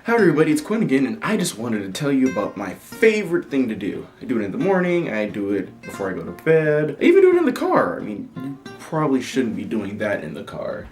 Howdy everybody, it's Quinn again, and I just wanted to tell you about my favorite thing to do. I do it in the morning, I do it before I go to bed, I even do it in the car. I mean, you probably shouldn't be doing that in the car.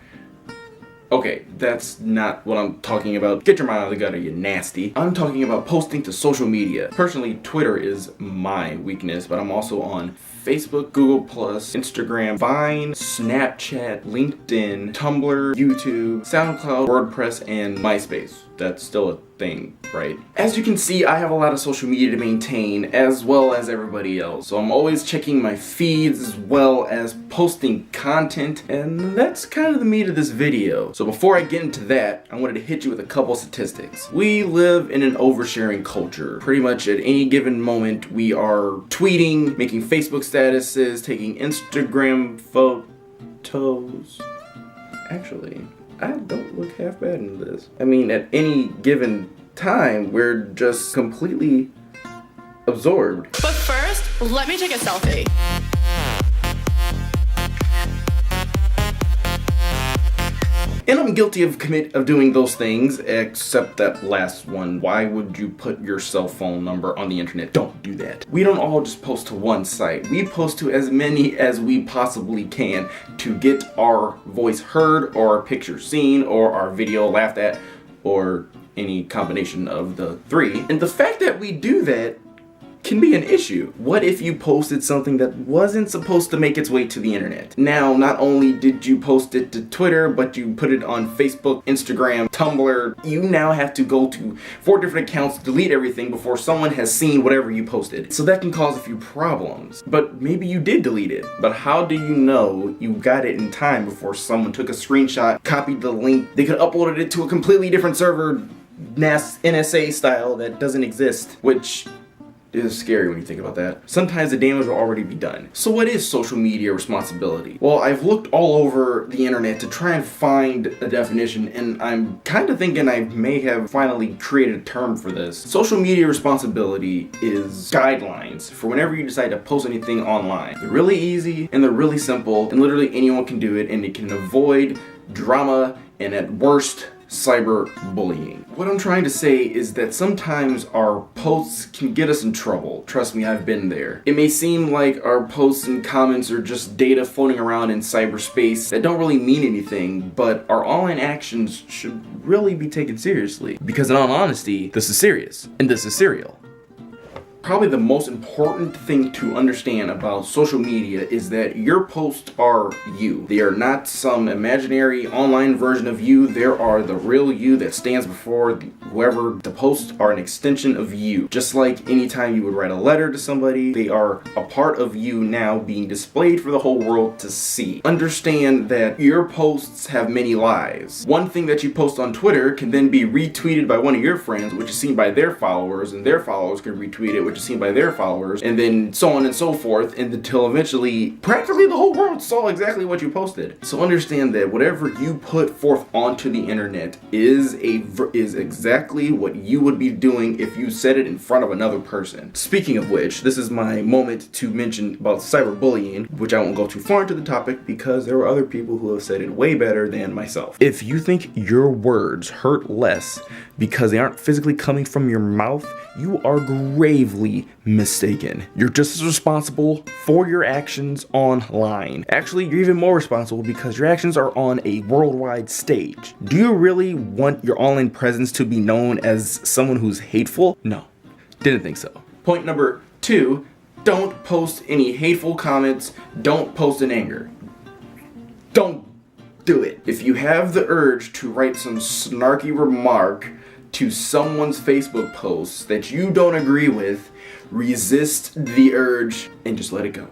Okay, that's not what I'm talking about. Get your mind out of the gutter, you nasty. I'm talking about posting to social media. Personally, Twitter is my weakness, but I'm also on Facebook, Google+, Instagram, Vine, Snapchat, LinkedIn, Tumblr, YouTube, SoundCloud, WordPress, and MySpace. That's still a thing, right? As you can see, I have a lot of social media to maintain, as well as everybody else. So I'm always checking my feeds, as well as posting content, and that's kind of the meat of this video. So before I get into that, I wanted to hit you with a couple statistics. We live in an oversharing culture. Pretty much at any given moment, we are tweeting, making Facebook statuses, taking Instagram photos. Actually, I don't look half bad in this. I mean, at any given time, we're just completely absorbed. But first, let me take a selfie. And I'm guilty of doing those things, except that last one. Why would you put your cell phone number on the internet? Don't do that. We don't all just post to one site. We post to as many as we possibly can to get our voice heard, or our picture seen, or our video laughed at, or any combination of the three. And the fact that we do that can be an issue. What if you posted something that wasn't supposed to make its way to the internet? Now, not only did you post it to Twitter, but you put it on Facebook, Instagram, Tumblr. You now have to go to 4 different accounts, delete everything before someone has seen whatever you posted. So that can cause a few problems. But maybe you did delete it. But how do you know you got it in time before someone took a screenshot, copied the link? They could upload it to a completely different server, NSA style, that doesn't exist, which is scary when you think about that. Sometimes the damage will already be done. So what is social media responsibility? Well, I've looked all over the internet to try and find a definition, and I'm kind of thinking I may have finally created a term for this. Social media responsibility is guidelines for whenever you decide to post anything online. They're really easy, and they're really simple, and literally anyone can do it, and it can avoid drama and, at worst, cyberbullying. What I'm trying to say is that sometimes our posts can get us in trouble. Trust me, I've been there. It may seem like our posts and comments are just data floating around in cyberspace that don't really mean anything, but our online actions should really be taken seriously. Because in all honesty, this is serious, and this is serial. Probably the most important thing to understand about social media is that your posts are you. They are not some imaginary online version of you. There are the real you that stands before whoever. The posts are an extension of you. Just like anytime you would write a letter to somebody, they are a part of you now being displayed for the whole world to see. Understand that your posts have many lives. One thing that you post on Twitter can then be retweeted by one of your friends, which is seen by their followers, and their followers can retweet it, which is seen by their followers, and then so on and so forth, and until eventually practically the whole world saw exactly what you posted. So understand that whatever you put forth onto the internet is exactly what you would be doing if you said it in front of another person. Speaking of which, this is my moment to mention about cyberbullying, which I won't go too far into the topic because there are other people who have said it way better than myself. If you think your words hurt less because they aren't physically coming from your mouth, you are gravely mistaken. You're just as responsible for your actions online. Actually, you're even more responsible because your actions are on a worldwide stage. Do you really want your online presence to be known as someone who's hateful? No, didn't think so. Point number 2, don't post any hateful comments. Don't post in anger. Don't do it. If you have the urge to write some snarky remark to someone's Facebook post that you don't agree with, resist the urge and just let it go.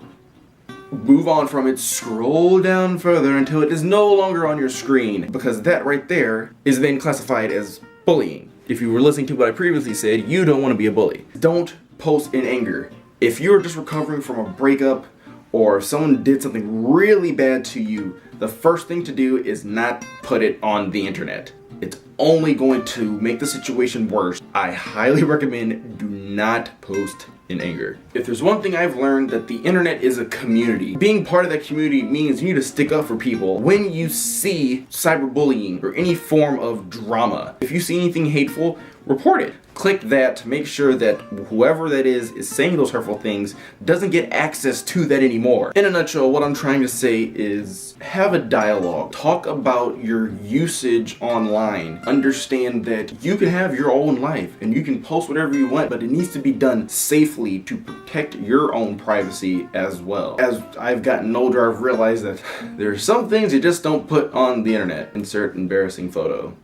Move on from it, scroll down further until it is no longer on your screen, because that right there is then classified as bullying. If you were listening to what I previously said, you don't want to be a bully. Don't post in anger. If you're just recovering from a breakup, or if someone did something really bad to you, the first thing to do is not put it on the internet. It's only going to make the situation worse. I highly recommend do not post in anger. If there's one thing I've learned, that the internet is a community. Being part of that community means you need to stick up for people when you see cyberbullying or any form of drama. If you see anything hateful, report it. Click that to make sure that whoever that is saying those hurtful things doesn't get access to that anymore. In a nutshell, what I'm trying to say is have a dialogue. Talk about your usage online. Understand that you can have your own life and you can post whatever you want, but it needs to be done safely to protect your own privacy as well. As I've gotten older, I've realized that there's some things you just don't put on the internet. Insert embarrassing photo.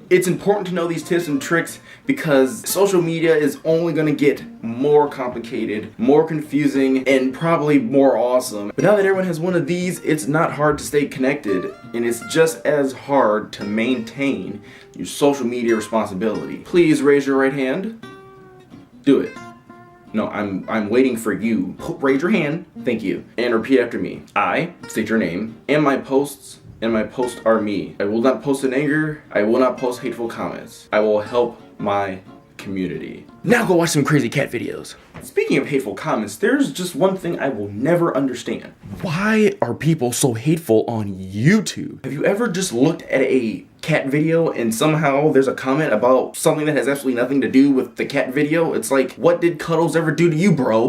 It's important to know these tips and tricks because social media is only going to get more complicated, more confusing, and probably more awesome. But now that everyone has one of these, it's not hard to stay connected, and it's just as hard to maintain your social media responsibility. Please raise your right hand. Do it. No, I'm waiting for you. Raise your hand. Thank you. And repeat after me. I state your name and my posts. And my posts are me. I will not post in anger. I will not post hateful comments. I will help my community. Now go watch some crazy cat videos. Speaking of hateful comments, there's just one thing I will never understand. Why are people so hateful on YouTube? Have you ever just looked at a cat video and somehow there's a comment about something that has absolutely nothing to do with the cat video? It's like, what did Cuddles ever do to you, bro?